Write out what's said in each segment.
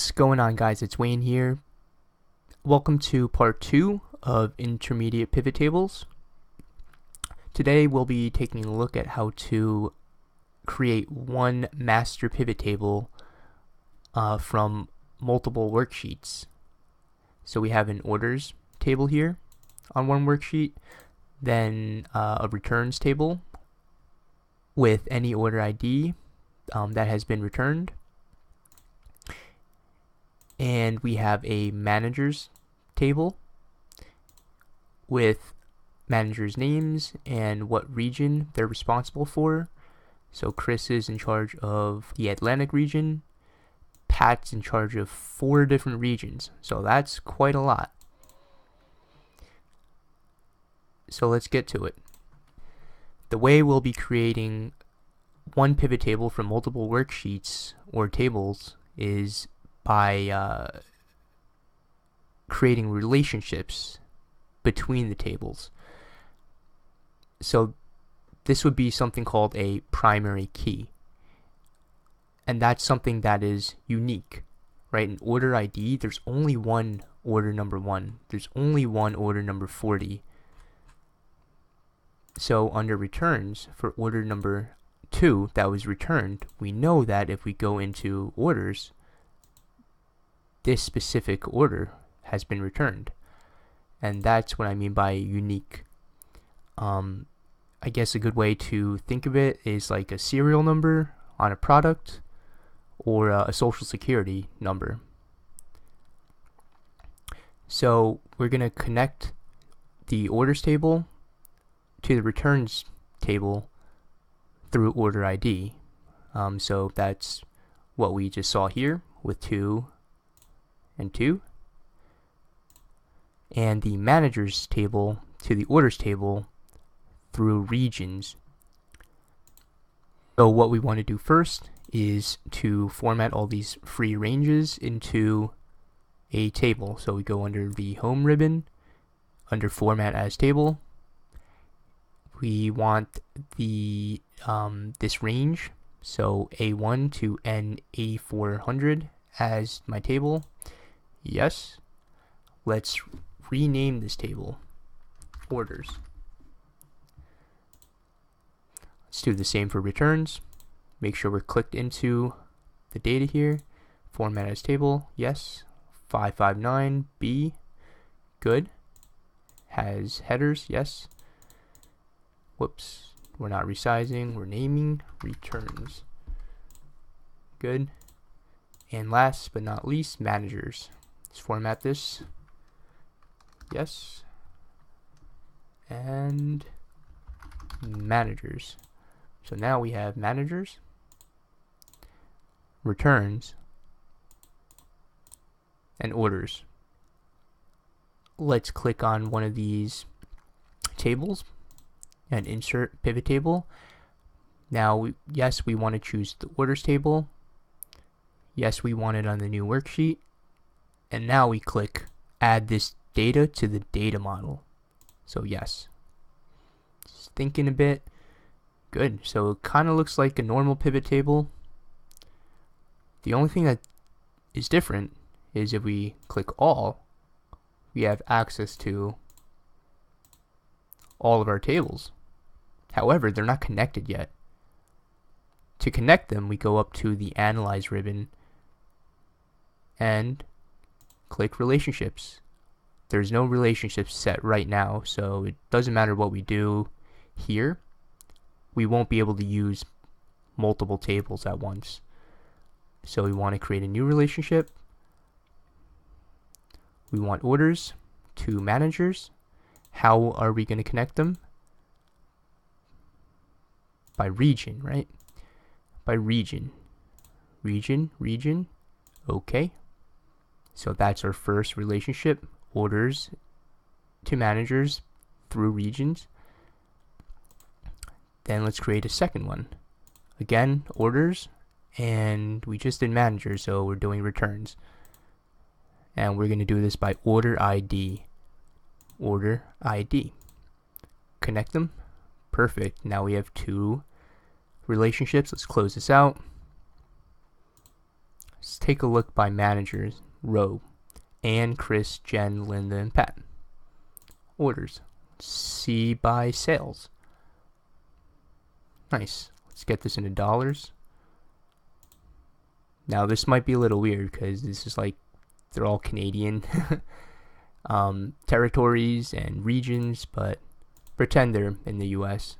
What's going on, guys? It's Wayne here. Welcome to part 2 of intermediate pivot tables. Today we'll be taking a look at how to create one master pivot table from multiple worksheets. So we have an orders table here on one worksheet, then a returns table with any order ID that has been returned. And we have a managers table with managers' names and what region they're responsible for. So Chris is in charge of the Atlantic region. Pat's in charge of 4 different regions. So that's quite a lot. So let's get to it. The way we'll be creating one pivot table from multiple worksheets or tables is by creating relationships between the tables. So this would be something called a primary key, and that's something that is unique, right? In order ID, there's only one order number 1. There's only one order number 40. So under returns, for order number 2 that was returned, we know that if we go into orders, this specific order has been returned. And that's what I mean by unique. I guess a good way to think of it is like a serial number on a product or a social security number. So we're going to connect the orders table to the returns table through order ID. So that's what we just saw here with 2 and 2, and the managers table to the orders table through regions. So what we want to do first is to format all these free ranges into a table. So we go under the home ribbon, under format as table. We want the this range, so A1 to NA400 as my table. Yes. Let's rename this table orders. Let's do the same for returns. Make sure we're clicked into the data here. Format as table. Yes. 559B. Good. Has headers. Yes. Whoops. We're not resizing. We're naming returns. Good. And last but not least, managers. Let's format this. Yes. And managers. So now we have managers, returns, and orders. Let's click on one of these tables and insert pivot table. Now, yes, we want to choose the orders table. Yes, we want it on the new worksheet. And now we click add this data to the data model. So yes. Just thinking a bit. Good. So it kind of looks like a normal pivot table. The only thing that is different is if we click all, we have access to all of our tables. However, they're not connected yet. To connect them, we go up to the Analyze ribbon and click Relationships. There's no relationships set right now, so it doesn't matter what we do here. We won't be able to use multiple tables at once. So we want to create a new relationship. We want orders to managers. How are we going to connect them? By region, right? By region. Region. Okay. So that's our first relationship, orders to managers through regions. Then let's create a second one. Again, orders, and we just did managers, so we're doing returns. And we're going to do this by order ID. Order ID. Connect them. Perfect. Now we have 2 relationships. Let's close this out. Let's take a look by managers row. Ann, Chris, Jen, Linda, and Pat. Orders. See by sales. Nice. Let's get this into dollars. Now this might be a little weird because this is like they're all Canadian territories and regions, but pretend they're in the US.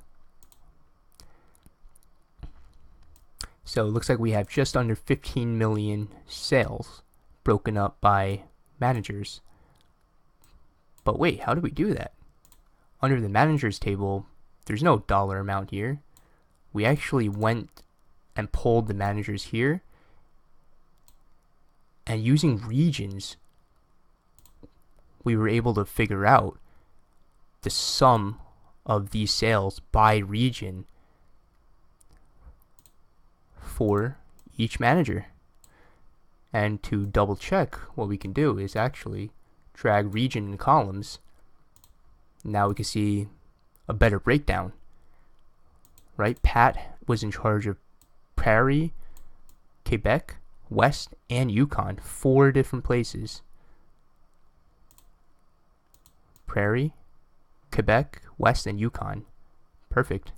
So it looks like we have just under 15 million sales broken up by managers. But wait, how do we do that? Under the managers table, there's no dollar amount here. We actually went and pulled the managers here, and using regions, we were able to figure out the sum of these sales by region for each manager. And to double check, what we can do is actually drag region in columns. Now we can see a better breakdown, right? Pat was in charge of Prairie, Quebec, West, and Yukon, 4 different places. Prairie, Quebec, West, and Yukon. Perfect.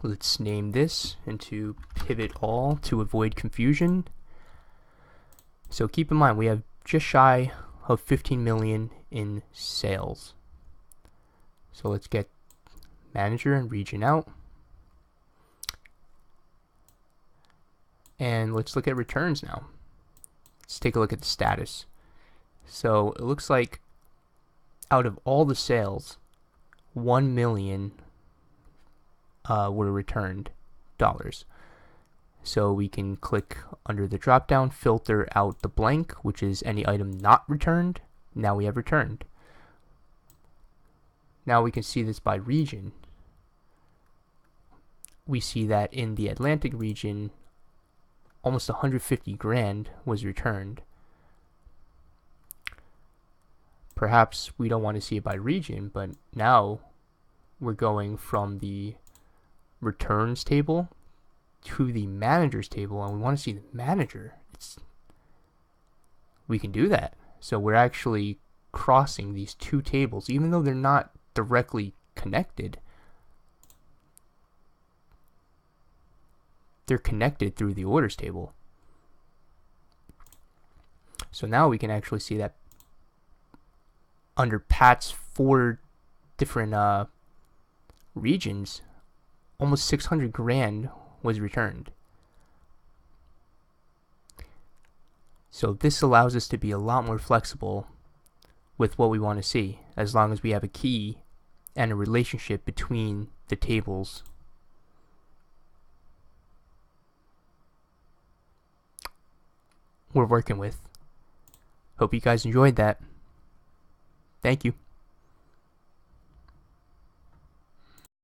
Let's name this into Pivot All to avoid confusion. So keep in mind, we have just shy of 15 million in sales. So let's get manager and region out. And let's look at returns now. Let's take a look at the status. So it looks like out of all the sales, 1 million were returned dollars. So we can click under the drop down, filter out the blank, which is any item not returned. Now we have returned. Now we can see this by region. We see that in the Atlantic region, almost 150 grand was returned. Perhaps we don't want to see it by region, but now we're going from the returns table to the managers table, and we want to see the manager. We can do that. So we're actually crossing these two tables, even though they're not directly connected. They're connected through the orders table. So now we can actually see that under Pat's 4 different regions, almost 600 grand was returned. So this allows us to be a lot more flexible with what we want to see, as long as we have a key and a relationship between the tables. We're working with. Hope you guys enjoyed that. Thank you.